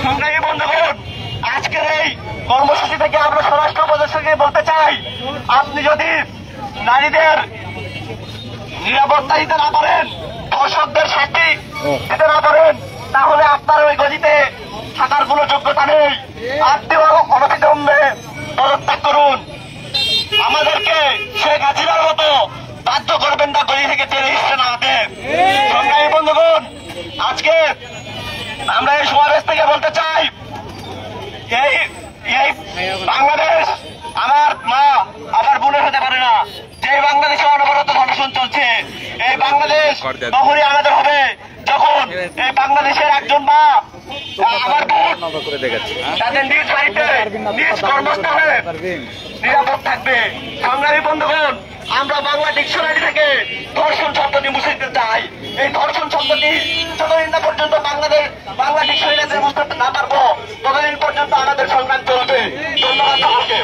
সংগ্রামী বন্ধুগণ, আজকের এই কর্মসূচি থেকে আমরা স্বরাষ্ট্র উপদেষ্টাকে বলতে চাই, আপনি যদি নারীদের নিরাপত্তা দিতে না পারেন, ধর্ষকদের শাস্তি দিতে না পারেন, তাহলে আপনার ওই গদিতে থাকার কোন যোগ্যতা নেই। আপনিও অনতিবিলম্বে পদত্যাগ করুন। আমাদেরকে শেখ হাসিনার মতো বাধ্য করবেন না গদি থেকে টেনে হিসেবে নামাতে। সংগ্রামী বন্ধুগণ, আজকে আমরা এই সমাবেশ থেকে বলতে চাই, এই বাংলাদেশ আমার মা আমার বোনের হতে পারে না। যে বাংলাদেশে অনবরত ধর্ষণ চলছে, এই বাংলাদেশ তখনই আমাদের হবে যখন এই বাংলাদেশের একজন মা আমার বোন তাদের নিজ বাড়িতে নিজ কর্মস্থলে নিরাপদ থাকবে। সংগ্রামী বন্ধুগণ, আমরা বাংলা ডিকশনারি থেকে ধর্ষণ শব্দটি মুছে দিতে চাই। এই ধর্ষণ শব্দটি যতদিন না পর্যন্ত বাংলা ডিকশনারিতে বুঝতে না পারবো, ততদিন পর্যন্ত আমাদের সংগ্রাম চলবে। ধন্যবাদ সকলকে।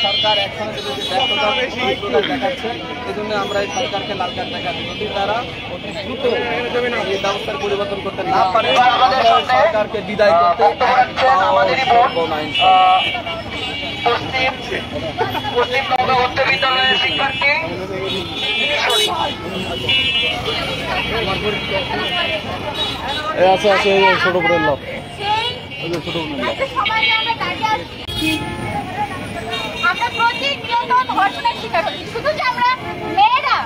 সরকার একসঙ্গে দেখাচ্ছে, এই জন্য আমরা এই সরকারকে লাল কার্ড দেখাচ্ছি। যদি তারা অতি দ্রুত এই ব্যবস্থার পরিবর্তন করতে না পারে, সরকারকে বিদায় করতে পশ্চিম নওগাঁ উচ্চ বিদ্যালয়ের শিক্ষার্থী আছে আছে ছোট করে লোক ছোট আমরা প্রতিনিয়ত ধর্ষণের শিকার হচ্ছি। শুধু যে আমরা মেয়েরা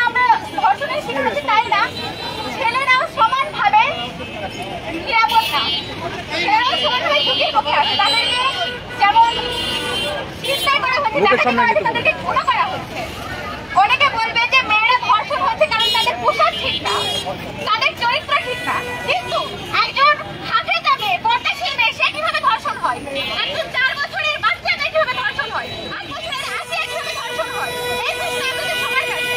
আমরা ধর্ষণের শিকার হচ্ছি তাই না, ছেলেরাও সমানভাবে নিরাপদ না। ছেলেরাও সমানভাবে ঝুঁকির মুখে আছে। তাদেরকে যেমন চিন্তাই করা হচ্ছে, তাদেরকে খুন করা হচ্ছে। অনেকে বলবে যে মেয়েরা ধর্ষণ হচ্ছে কারণ তাদের পোশাক ঠিক না, তাদের চরিত্র ঠিক না। কিন্তু একজন হাফেজা মেয়ে, পর্দাশীল মেয়ে, সে কিভাবে ধর্ষণ হয়? একজন 4 বছরের বাচ্চা কিভাবে ধর্ষণ হয়? 8 বছরের আশিয়া কিভাবে ধর্ষণ হয়? এই প্রশ্ন আমাদের সবার কাছে।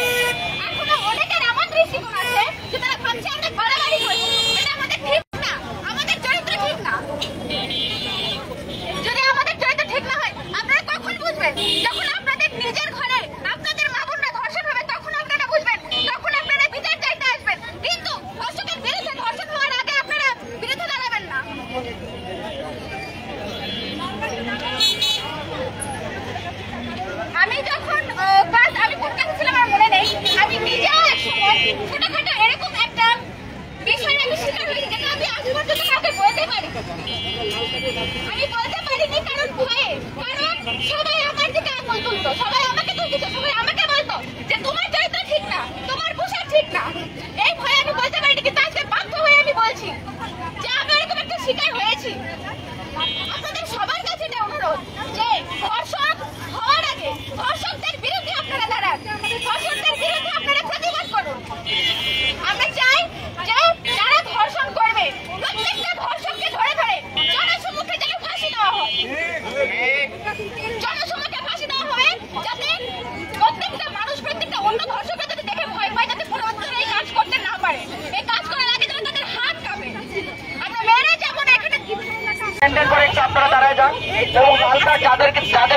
এখনো অনেকের এমন দৃষ্টিকোণ আছে যে তারা ভাবছে আমরা বাড়াবাড়ি করছি। এটা আমাদের ঠিক না, আমাদের চরিত্র ঠিক না। যদি আমাদের চরিত্র ঠিক না হয়, আপনারা কখন বুঝবেন? যখন আপনাদের নিজের ঘরে আপনাদের মা বোনরা ধর্ষণ হবে, তখন আপনারা বুঝবেন, তখন আপনারা বিচার চাইতে আসবেন। কিন্তু ধর্ষকের বিরুদ্ধে ধর্ষণ হওয়ার আগে আপনারা বিরুদ্ধে দাঁড়াবেন না। আমি যখন আমি কোন কাছে ছিলাম আমার মনে নেই, আমি নিজেও একসময় ছোটখাটো এরকম একটা বিষয়ে আমি শিকার হয়েছি, যেটা আমি আজ পর্যন্ত কাউকে বলতে পারি। আমি বলতে পারিনি কারণ ভয়ে, কারণ সবাই আমার দিকে আঙুল তুলতো, সবাই আমাকে তুলতো, সবাই আমাকে বলতো যে তোমার চরিত্র ঠিক না, তোমার পোশাক ঠিক না। এই ভয়ে আমি বলতে পারিনি, কিন্তু আজকে বাধ্য হয়ে আমি বলছি যে আমি এরকম একটা শিকার হয়েছি। আপনাদের সবার কাছে এটা অনুরোধ যে ধর্ষক হওয়ার আগে ধর্ষকদের বিরুদ্ধে আপনারা দাঁড়ান, ধর্ষকদের বিরুদ্ধে আপনারা প্রতিবাদ করুন। আমরা চাই যে যারা ধর্ষণ করবে প্রত্যেকটা ধর্ষককে ধরে ধরে জনসম্মুখে যেন ফাঁসি দেওয়া হয়, জনসম্মুখে ফাঁসি দেওয়া হয়, যাতে প্রত্যেকটা মানুষ, প্রত্যেকটা অন্য ধর্ষকরা যাতে দেখে ভয় পায়, যাতে পরবর্তীতে এই কাজ করতে না পারে। এই কাজ করার আগে যেন তাদের হাত কাঁপে। আমরা মেয়েরা যেমন এখানে করে একটু আপনারা দাঁড়ায় যান এবং লাল কার্ড যাদের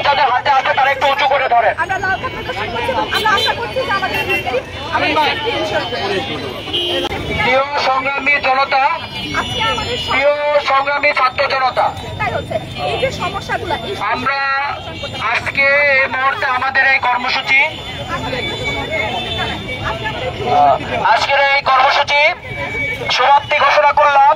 যাদের হাতে আছে তারা একটু উঁচু করে ধরে। আমরা লাল কার্ড প্রদর্শন করছি এবং আমরা আশা করছি যে আমাদের প্রিয় সংগ্রামী জনতা, প্রিয় সংগ্রামী ছাত্র জনতা, এই যে সমস্যাগুলো, আমরা আজকে এই মুহূর্তে আমাদের এই কর্মসূচি সমাপ্তি ঘোষণা করলাম।